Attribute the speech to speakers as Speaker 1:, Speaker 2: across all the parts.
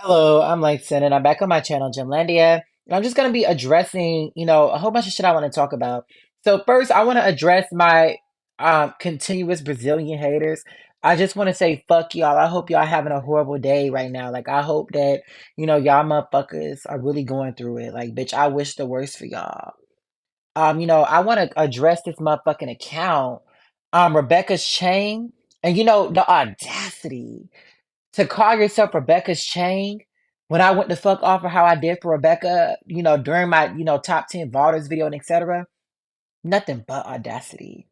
Speaker 1: Hello, I'm Langston, and I'm back on my channel, Gymlandia, and I'm just going to be addressing, a whole bunch of shit I want to talk about. So first, I want to address my continuous Brazilian haters. I just want to say, fuck y'all. I hope y'all having a horrible day right now. Like, I hope that, y'all motherfuckers are really going through it. Like, bitch, I wish the worst for y'all. I want to address this motherfucking account, Rebecca's Chain, and the audacity to call yourself Rebecca's Chain when I went the fuck off of how I did for Rebecca, during my, top 10 vaulters video and etc. Nothing but audacity.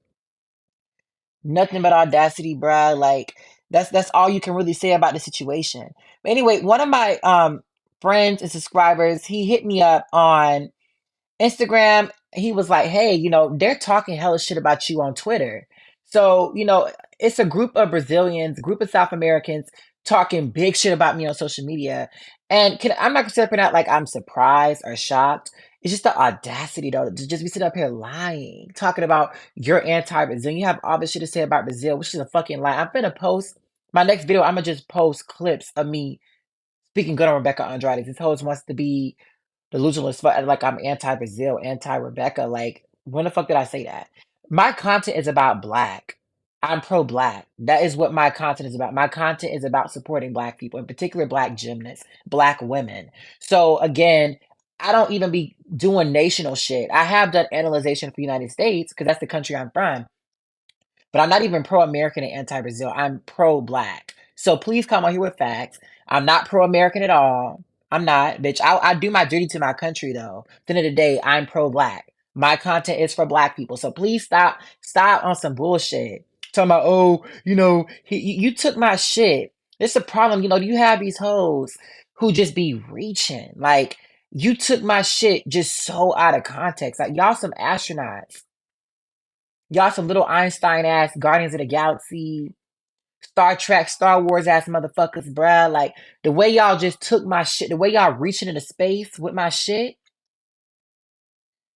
Speaker 1: Nothing but audacity, bruh. Like that's all you can really say about the situation. But anyway, one of my friends and subscribers, he hit me up on Instagram. He was like, hey, they're talking hella shit about you on Twitter. So, it's a group of Brazilians, a group of South Americans talking big shit about me on social media. And I'm not gonna put out like I'm surprised or shocked. It's just the audacity though to just be sitting up here lying, talking about you're anti-Brazil. You have all this shit to say about Brazil, which is a fucking lie. I'm gonna post my next video. I'm gonna just post clips of me speaking good on Rebecca Andrade. This host wants to be delusional as fuck. Like I'm anti-Brazil, anti-Rebecca. Like, when the fuck did I say that? My content is about black. I'm pro-black. That is what my content is about. My content is about supporting black people, in particular black gymnasts, black women. So again, I don't even be doing national shit. I have done analyzation for the United States because that's the country I'm from. But I'm not even pro-American and anti-Brazil. I'm pro-black. So please come on here with facts. I'm not pro-American at all. I'm not, bitch. I do my duty to my country though. At the end of the day, I'm pro-black. My content is for black people. So please stop on some bullshit. Talking about, oh, you took my shit. It's a problem. You have these hoes who just be reaching. Like, you took my shit just so out of context. Like, y'all some astronauts. Y'all some little Einstein ass Guardians of the Galaxy, Star Trek, Star Wars ass motherfuckers, bruh. Like the way y'all just took my shit, the way y'all reaching into space with my shit,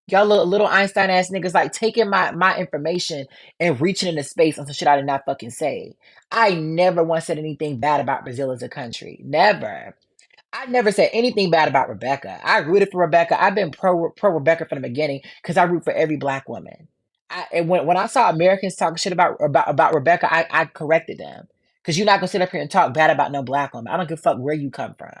Speaker 1: y'all little Einstein ass niggas like taking my information and reaching into space on some shit I did not fucking say. I never once said anything bad about Brazil as a country. Never. I never said anything bad about Rebecca. I rooted for Rebecca. I've been pro Rebecca from the beginning because I root for every black woman. And when I saw Americans talking shit about Rebecca, I corrected them because you're not gonna sit up here and talk bad about no black woman. I don't give a fuck where you come from.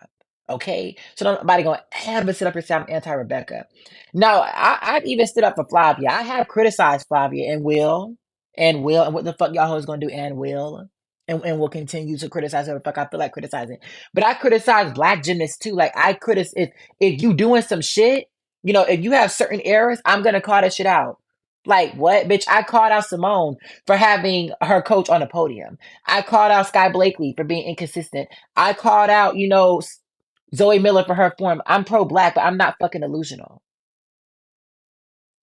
Speaker 1: Okay, so nobody gonna ever sit up here and say I'm anti Rebecca. No, I've even stood up for Flavia. I have criticized Flavia and what the fuck y'all hoes gonna do and will and will continue to criticize whoever the fuck I feel like criticizing. But I criticize black gymnasts too. Like I criticize if you doing some shit, if you have certain errors, I'm gonna call that shit out. Like what, bitch? I called out Simone for having her coach on the podium. I called out Sky Blakely for being inconsistent. I called out, Zoe Miller for her form. I'm pro-black, but I'm not fucking delusional.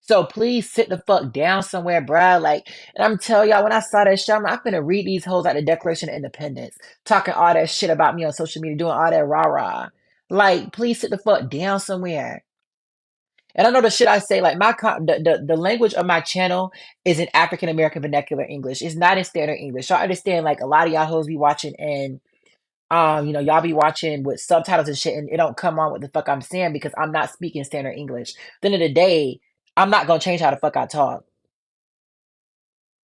Speaker 1: So please sit the fuck down somewhere, bruh. Like, and I'm telling y'all, when I saw that shit, I'm finna read these hoes out the Declaration of Independence, talking all that shit about me on social media, doing all that rah-rah. Like, please sit the fuck down somewhere. And I know the shit I say, like the language of my channel is in African American vernacular English. It's not in standard English. So I understand like a lot of y'all hoes be watching and y'all be watching with subtitles and shit, and it don't come on what the fuck I'm saying because I'm not speaking standard English. At the end of the day, I'm not gonna change how the fuck I talk.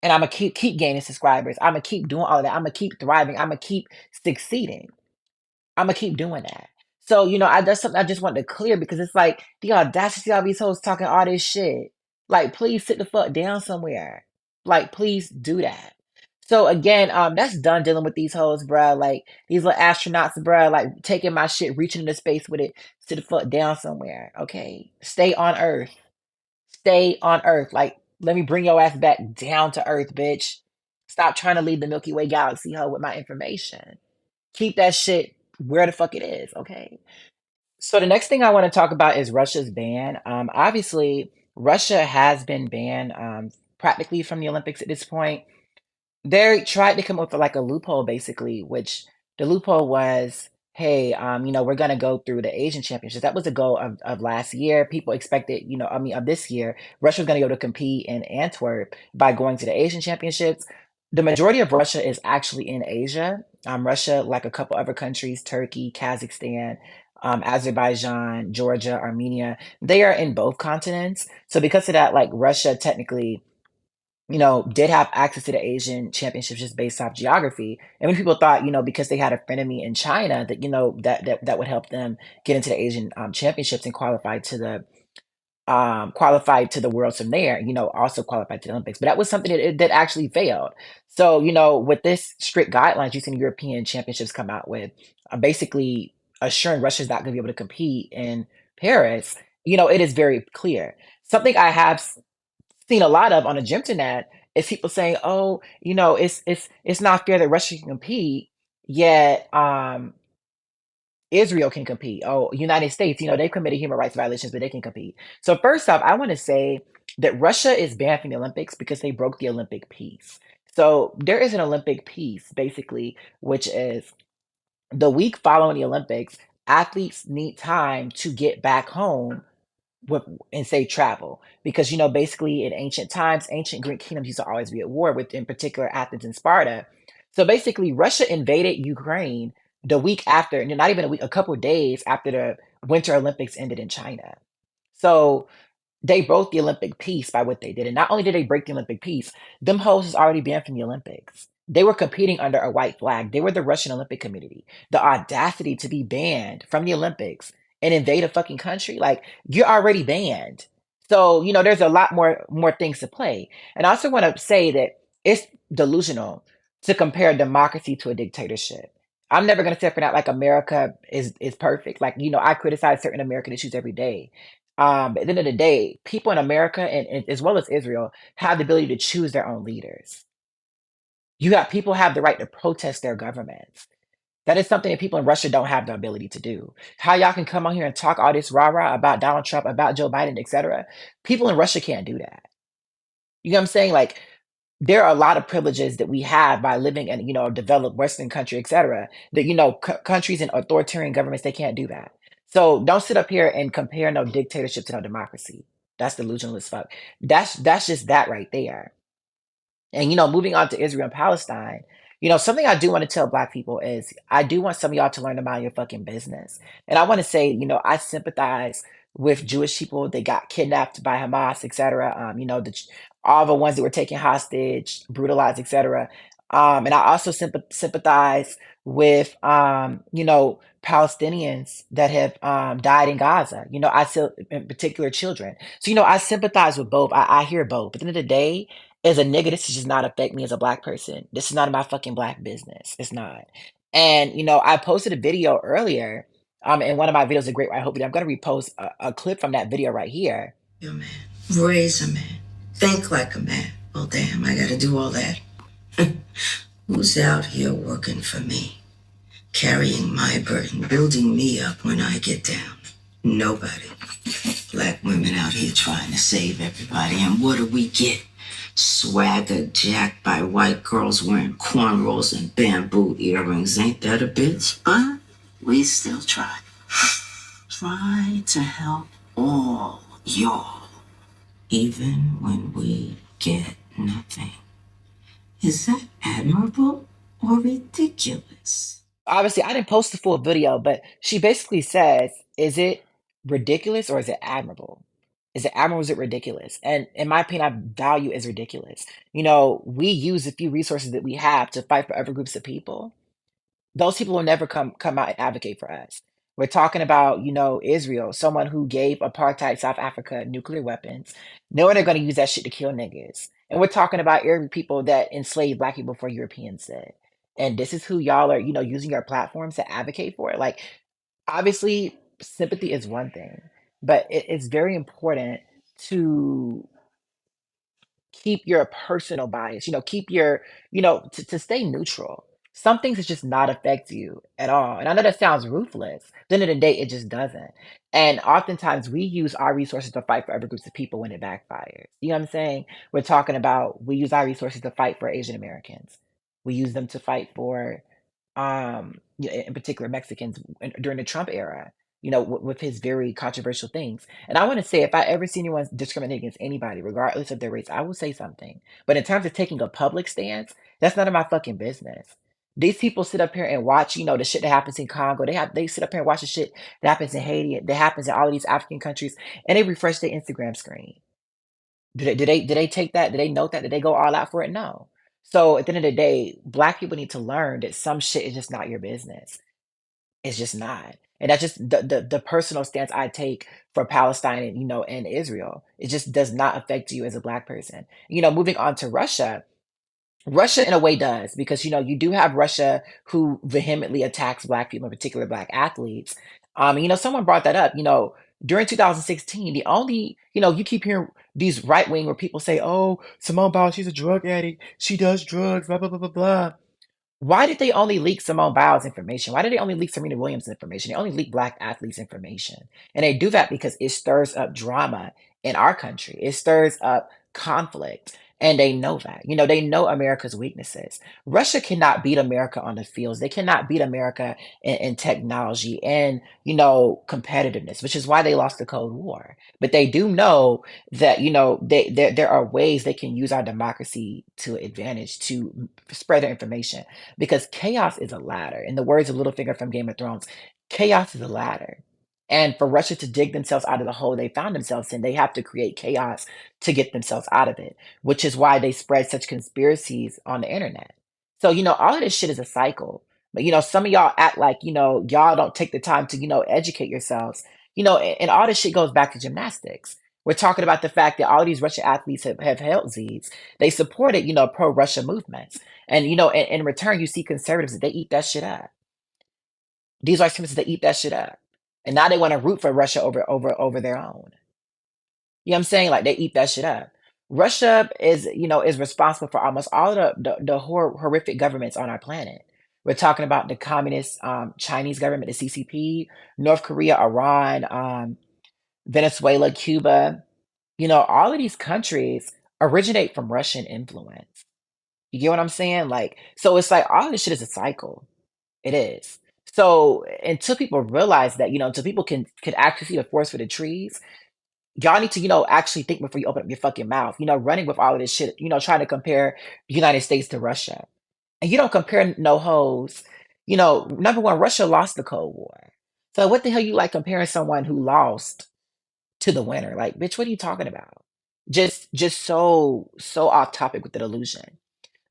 Speaker 1: And I'm gonna keep gaining subscribers. I'm gonna keep doing all of that. I'm gonna keep thriving. I'm gonna keep succeeding. I'm gonna keep doing that. So, that's something I just wanted to clear because it's like the audacity of these hoes talking all this shit. Like, please sit the fuck down somewhere. Like, please do that. So again, that's done dealing with these hoes, bruh. Like these little astronauts, bruh, like taking my shit, reaching into space with it, sit the fuck down somewhere. Okay. Stay on Earth. Stay on Earth. Like, let me bring your ass back down to Earth, bitch. Stop trying to leave the Milky Way galaxy, ho, with my information. Keep that shit where the fuck it is, okay? So the next thing I want to talk about is Russia's ban. Obviously, Russia has been banned practically from the Olympics at this point. They tried to come up with like a loophole, basically, which the loophole was, hey, we're gonna go through the Asian Championships. That was the goal of last year. People expected, of this year, Russia was gonna go to compete in Antwerp by going to the Asian Championships. the majority of Russia is actually in Asia. Russia, like a couple other countries, Turkey, Kazakhstan, Azerbaijan, Georgia, Armenia, they are in both continents. So because of that, like Russia technically, did have access to the Asian championships just based off geography. And when people thought, because they had a frenemy in China, that that would help them get into the Asian championships and qualified to the worlds from there, also qualified to the Olympics. But that was something that actually failed. So, with this strict guidelines you've seen European championships come out with, basically assuring Russia's not going to be able to compete in Paris, it is very clear. Something I have seen a lot of on the gym internet is people saying, "Oh, it's not fair that Russia can compete, yet Israel can compete. Oh, United States, they've committed human rights violations, but they can compete." So first off, I want to say that Russia is banned from the Olympics because they broke the Olympic peace. So there is an Olympic peace, basically, which is the week following the Olympics, athletes need time to get back home with and say travel because basically in ancient times ancient Greek kingdoms used to always be at war with in particular Athens and Sparta. So basically Russia invaded Ukraine the week after, and not even a week, a couple of days after the Winter Olympics ended in China. So they broke the Olympic peace by what they did. And not only did they break the Olympic peace, them hoes is already banned from the Olympics. They were competing under a white flag. They were the Russian Olympic Committee. The audacity to be banned from the Olympics and invade a fucking country, like you're already banned. So, there's a lot more things to play. And I also want to say that it's delusional to compare democracy to a dictatorship. I'm never gonna say for that like America is perfect. Like, I criticize certain American issues every day, but at the end of the day, people in America and as well as Israel have the ability to choose their own leaders. You got people have the right to protest their governments. That is something that people in Russia don't have the ability to do. How y'all can come on here and talk all this rah-rah about Donald Trump, about Joe Biden, etc. People in Russia can't do that. You know what I'm saying? Like there are a lot of privileges that we have by living in, a developed Western country, etc. That, countries and authoritarian governments, they can't do that. So don't sit up here and compare no dictatorship to no democracy. That's delusional as fuck. That's just that right there. And moving on to Israel and Palestine, something I do want to tell Black people is I do want some of y'all to learn to mind your fucking business. And I want to say, I sympathize with Jewish people that got kidnapped by Hamas, etc. All the ones that were taken hostage, brutalized, etc. And I also sympathize with Palestinians that have died in Gaza. I still, in particular, children. So I sympathize with both. I hear both. But at the end of the day, as a nigga, this does not affect me as a Black person. This is none of my fucking Black business. It's not. And I posted a video earlier. In one of my videos, a great white hope video. I'm gonna repost a clip from that video right here.
Speaker 2: You're a man. Raise a man. Think like a man. Well, damn, I gotta do all that. Who's out here working for me? Carrying my burden, building me up when I get down? Nobody. Black women out here trying to save everybody, and what do we get? Swagger jacked by white girls wearing cornrows and bamboo earrings. Ain't that a bitch? But we still try. Try to help all y'all, even when we get nothing. Is that admirable or ridiculous?
Speaker 1: Obviously, I didn't post the full video, but she basically says, "Is it ridiculous or is it admirable? Is it admirable? Or is it ridiculous?" And in my opinion, I value as ridiculous. We use a few resources that we have to fight for other groups of people. Those people will never come out and advocate for us. We're talking about, Israel, someone who gave apartheid South Africa nuclear weapons. Knowing they're going to use that shit to kill niggas. And we're talking about Arab people that enslaved Black people before Europeans did. And this is who y'all are, using your platforms to advocate for. Like, obviously, sympathy is one thing, but it's very important to keep your personal bias, keep your, to stay neutral. Some things it just not affect you at all. And I know that sounds ruthless. At the end of the day, it just doesn't. And oftentimes we use our resources to fight for other groups of people when it backfires. You know what I'm saying? We're talking about we use our resources to fight for Asian Americans. We use them to fight for in particular Mexicans during the Trump era. with his very controversial things. And I want to say, if I ever see anyone discriminate against anybody, regardless of their race, I will say something. But in terms of taking a public stance, that's none of my fucking business. These people sit up here and watch, the shit that happens in Congo. They sit up here and watch the shit that happens in Haiti, that happens in all of these African countries, and they refresh their Instagram screen. Do they take that? Do they note that? Did they go all out for it? No. So at the end of the day, black people need to learn that some shit is just not your business. It's just not. And that's just the personal stance I take for Palestine and and Israel. It just does not affect you as a black person. Moving on to Russia. Russia in a way does, because you do have Russia who vehemently attacks black people, in particular black athletes. Someone brought that up. During 2016, the only you keep hearing these right wing where people say, "Oh, Simone Biles, she's a drug addict. She does drugs." Blah blah blah blah blah. Why did they only leak Simone Biles' information? Why did they only leak Serena Williams' information? They only leak black athletes' information. And they do that because it stirs up drama in our country. It stirs up conflict. And they know that. They know America's weaknesses. Russia cannot beat America on the fields. They cannot beat America in technology and, competitiveness, which is why they lost the Cold War. But they do know that, there are ways they can use our democracy to advantage to spread their information, because chaos is a ladder. In the words of Littlefinger from Game of Thrones, chaos is a ladder. And for Russia to dig themselves out of the hole they found themselves in, they have to create chaos to get themselves out of it, which is why they spread such conspiracies on the internet. So, all of this shit is a cycle. But, some of y'all act like, y'all don't take the time to, educate yourselves. And all this shit goes back to gymnastics. We're talking about the fact that all of these Russian athletes have held these. They supported, pro-Russia movements. And in return, you see conservatives that they eat that shit up. These white supremacists, they eat that shit up. And now they want to root for Russia over their own. You know what I'm saying? Like, they eat that shit up. Russia is responsible for almost all of the horrific governments on our planet. We're talking about the communist Chinese government, the CCP, North Korea, Iran, Venezuela, Cuba. All of these countries originate from Russian influence. You get what I'm saying? Like, so it's like all this shit is a cycle. It is. So until people realize that, until people can actually see the forest for the trees, y'all need to, actually think before you open up your fucking mouth. Running with all of this shit, trying to compare the United States to Russia. And you don't compare no hoes. Number one, Russia lost the Cold War. So what the hell you like comparing someone who lost to the winner? Like, bitch, what are you talking about? Just so off topic with the delusion.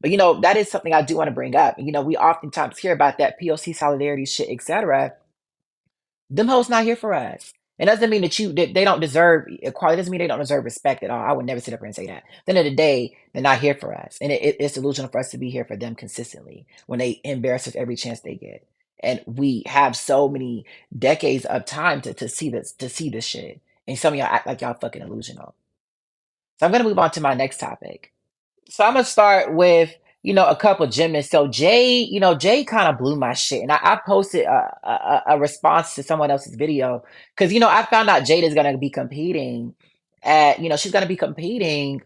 Speaker 1: But that is something I do want to bring up. We oftentimes hear about that POC solidarity shit, etc. Them hoes not here for us. It doesn't mean that they don't deserve equality. It doesn't mean they don't deserve respect at all. I would never sit up here and say that. At the end of the day, they're not here for us. And it's delusional for us to be here for them consistently when they embarrass us every chance they get. And we have so many decades of time to see this shit. And some of y'all act like y'all fucking delusional. So I'm gonna move on to my next topic. So I'm gonna start with a couple gymnasts. So Jay kind of blew my shit, and I posted a response to someone else's video because I found out Jade is gonna be competing at she's gonna be competing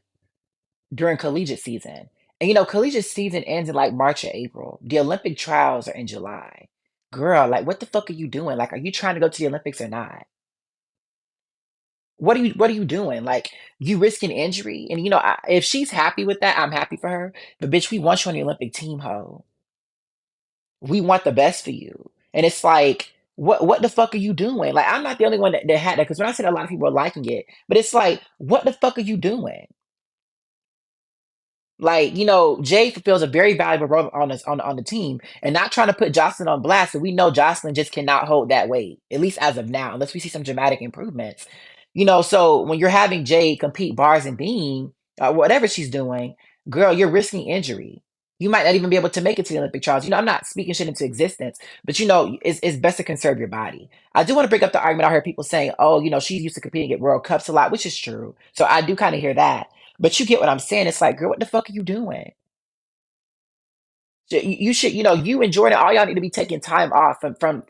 Speaker 1: during collegiate season, and collegiate season ends in like March or April. The Olympic trials are in July. Girl, like what the fuck are you doing? Like, are you trying to go to the Olympics or not? What are you doing? Like, you risking injury? And if she's happy with that, I'm happy for her. But bitch, we want you on the Olympic team, ho. We want the best for you. And it's like, what the fuck are you doing? Like, I'm not the only one that had that, because when I said a lot of people are liking it, but it's like, what the fuck are you doing? Like, Jay fulfills a very valuable role on the team, and not trying to put Jocelyn on blast. So we know Jocelyn just cannot hold that weight, at least as of now, unless we see some dramatic improvements. So when you're having Jay compete bars and beam, whatever she's doing, girl, you're risking injury. You might not even be able to make it to the Olympic trials. I'm not speaking shit into existence, but it's best to conserve your body. I do want to bring up the argument. I heard people saying, oh, she's used to competing at World Cups a lot, which is true. So I do kind of hear that. But you get what I'm saying. It's like, girl, what the fuck are you doing? So you should, you and Jordan, all y'all need to be taking time off from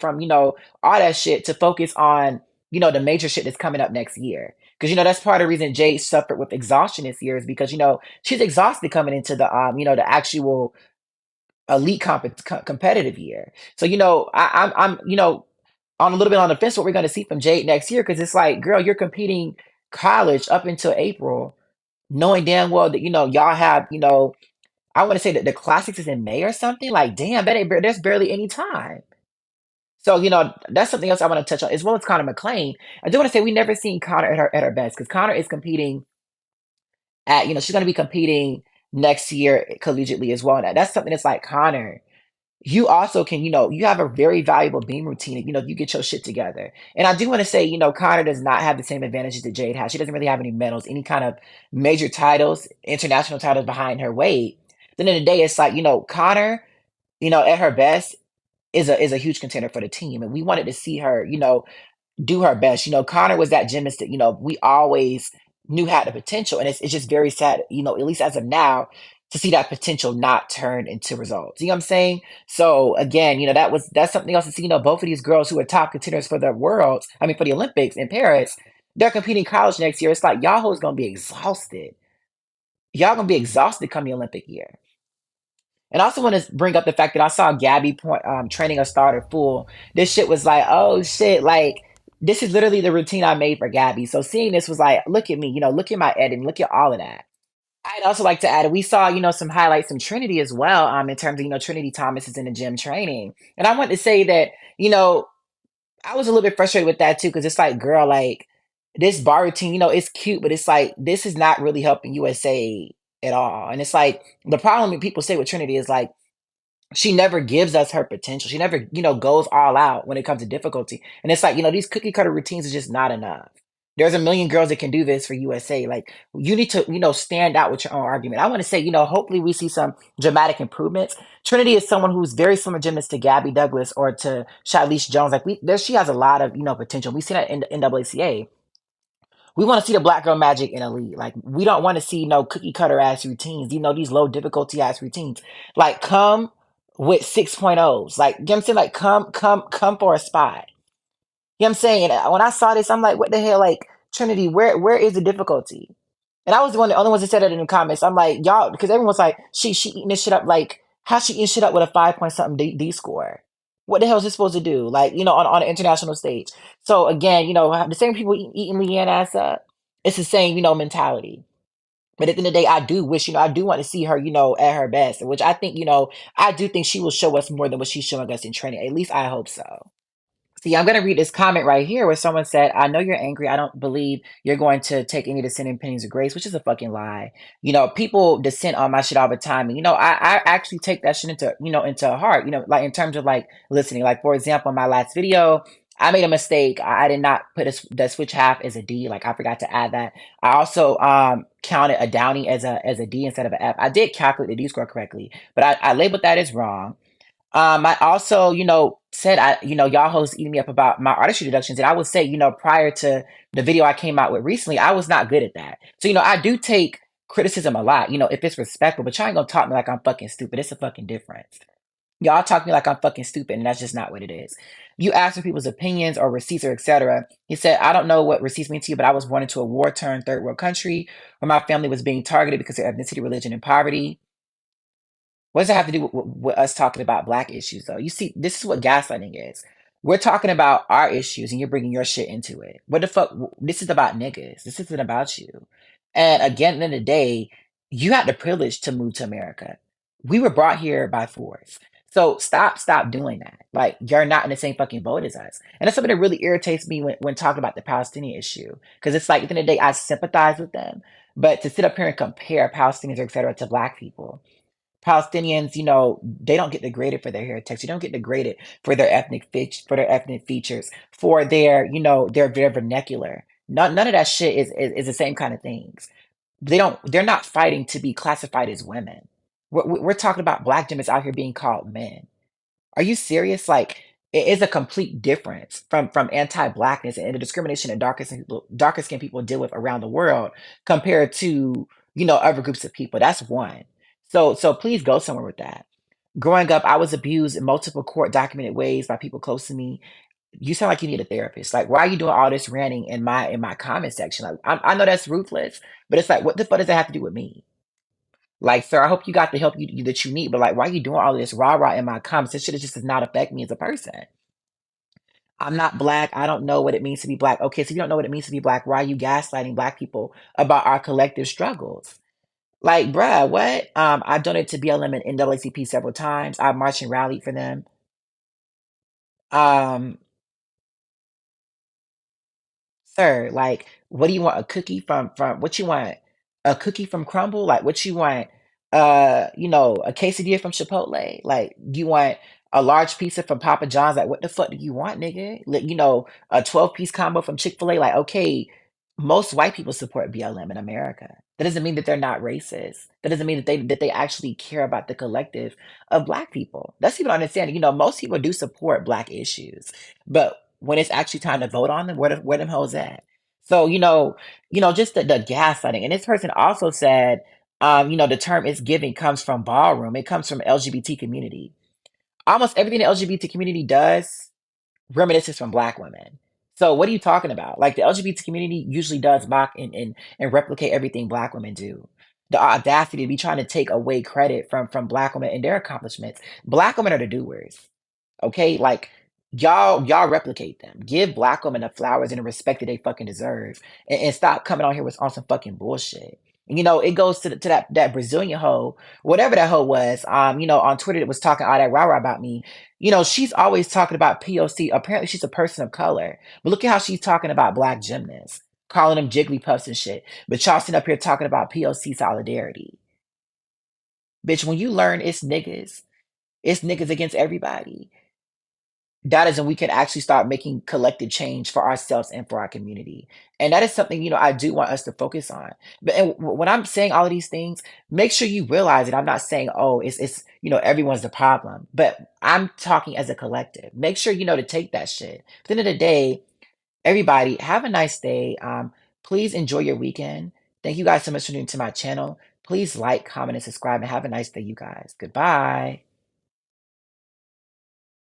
Speaker 1: all that shit to focus on, the major shit that's coming up next year. Because that's part of the reason Jay suffered with exhaustion this year is because she's exhausted coming into the actual elite competitive year. So I'm on a little bit on the fence what we're going to see from Jade next year because it's like, girl, you're competing college up until April, knowing damn well that y'all have I want to say that the classics is in May or something. Like, damn, there's barely any time. So that's something else I want to touch on as well as Connor McClain. I do want to say we never seen Connor at her best because Connor is competing at she's going to be competing next year collegiately as well. And that's something that's like Connor. You also can, you have a very valuable beam routine. You get your shit together. And I do want to say, Connor does not have the same advantages that Jade has. She doesn't really have any medals, any kind of major titles, international titles behind her weight. Then in the day, it's like, Connor, at her best is a huge contender for the team. And we wanted to see her, do her best. Connor was that gymnast that, we always knew had the potential. And it's just very sad, at least as of now, to see that potential not turn into results. You know what I'm saying? So again, that's something else to see. Both of these girls who are top contenders for the worlds, I mean for the Olympics in Paris, they're competing college next year. It's like y'all hoes gonna be exhausted. Y'all gonna be exhausted come the Olympic year. And I also want to bring up the fact that I saw Gabby training a starter full. This shit was like, oh shit, like this is literally the routine I made for Gabby. So seeing this was like, look at me, look at my editing, look at all of that. I'd also like to add, we saw, some highlights from Trinity as well, in terms of, Trinity Thomas is in the gym training. And I want to say that, I was a little bit frustrated with that too, because it's like, girl, like this bar routine, it's cute, but it's like this is not really helping USA at all. And it's like the problem that people say with Trinity is like she never gives us her potential. She never, goes all out when it comes to difficulty. And it's like, these cookie cutter routines are just not enough. There's a million girls that can do this for USA. Like you need to, stand out with your own argument. I want to say, hopefully we see some dramatic improvements. Trinity is someone who's very similar gymnast to Gabby Douglas or to Charlize Jones. Like she has a lot of, potential. We see that in the NAACA. We want to see the black girl magic in a league. Like we don't want to see no cookie cutter ass routines. These low difficulty ass routines. Like come with 6.0s. Like you know what I'm saying? Like come for a spot. You know what I'm saying? And when I saw this, I'm like, what the hell? Like Trinity, where is the difficulty? And I was the only ones that said it in the comments. I'm like, y'all, because everyone's like, she eating this shit up. Like, how she eating shit up with a 5 point something D score? What the hell is this supposed to do? Like, on an international stage. So again, the same people eating Leanne ass up. It's the same, mentality. But at the end of the day, I do wish, I do want to see her, at her best, which I think, I do think she will show us more than what she's showing us in training. At least I hope so. See, I'm going to read this comment right here where someone said, I know you're angry. I don't believe you're going to take any dissenting opinions of grace, which is a fucking lie. People dissent on my shit all the time. And, I actually take that shit into heart, like in terms of like listening. Like, for example, in my last video, I made a mistake. I did not put the switch half as a D. Like, I forgot to add that. I also counted a downy as a D instead of an F. I did calculate the D score correctly, but I labeled that as wrong. I also, said y'all hoes eating me up about my artistry deductions. And I would say, prior to the video I came out with recently, I was not good at that. So, I do take criticism a lot, if it's respectful, but y'all ain't gonna talk to me like I'm fucking stupid. It's a fucking difference. Y'all talk to me like I'm fucking stupid, and that's just not what it is. You ask for people's opinions or receipts or etc. He said, I don't know what receipts mean to you, but I was born into a war-torn third world country where my family was being targeted because of ethnicity, religion, and poverty. What does it have to do with us talking about black issues, though? You see, this is what gaslighting is. We're talking about our issues, and you're bringing your shit into it. What the fuck? This is about niggas. This isn't about you. And again, at the end of the day, you had the privilege to move to America. We were brought here by force. So stop doing that. Like you're not in the same fucking boat as us. And that's something that really irritates me when talking about the Palestinian issue. Because it's like at the end of the day, I sympathize with them. But to sit up here and compare Palestinians, et cetera, to black people, Palestinians, they don't get degraded for their heritage. They don't get degraded for their for their ethnic features, for their, their vernacular. None of that shit is the same kind of things. They're not fighting to be classified as women. We're talking about black gymnasts out here being called men. Are you serious? Like it is a complete difference from anti-blackness and the discrimination that darker skinned people deal with around the world compared to, other groups of people. That's one. So please go somewhere with that. Growing up, I was abused in multiple court documented ways by people close to me. You sound like you need a therapist. Like, why are you doing all this ranting in my comment section? Like, I know that's ruthless, but it's like, what the fuck does that have to do with me? Like, sir, I hope you got the help that you need, but like, why are you doing all this rah rah in my comments? This shit just does not affect me as a person. I'm not black. I don't know what it means to be black. Okay, so if you don't know what it means to be black, why are you gaslighting black people about our collective struggles? Like, bruh, what? I've donated to BLM and NAACP several times. I've marched and rallied for them. Um, Sir, like, what do you want? A cookie from what you want? A cookie from Crumble? Like, what you want? A quesadilla from Chipotle? Like, you want a large pizza from Papa John's? Like, what the fuck do you want, nigga? Like, a 12-piece combo from Chick-fil-A? Like, okay, most white people support BLM in America. That doesn't mean that they're not racist. That doesn't mean that they actually care about the collective of black people. That's people understanding. Most people do support black issues, but when it's actually time to vote on them, where them hoes at? So, just the gaslighting. And this person also said, the term it's giving comes from ballroom. It comes from LGBT community. Almost everything the LGBT community does reminisces from black women. So what are you talking about? Like the LGBT community usually does mock and replicate everything black women do. The audacity to be trying to take away credit from black women and their accomplishments. Black women are the doers. Okay, like y'all replicate them. Give black women the flowers and the respect that they fucking deserve, and stop coming on here with on some fucking bullshit. It goes to that Brazilian hoe, whatever that hoe was. On Twitter that was talking all that rah rah about me. She's always talking about POC. Apparently, she's a person of color, but look at how she's talking about black gymnasts, calling them jigglypuffs and shit. But y'all sitting up here talking about POC solidarity, bitch. When you learn it's niggas against everybody. That is when we can actually start making collective change for ourselves and for our community. And that is something, I do want us to focus on. But when I'm saying all of these things, make sure you realize it. I'm not saying, oh, everyone's the problem, but I'm talking as a collective. Make sure, to take that shit. At the end of the day, everybody have a nice day. Please enjoy your weekend. Thank you guys so much for tuning to my channel. Please like, comment, and subscribe and have a nice day, you guys. Goodbye.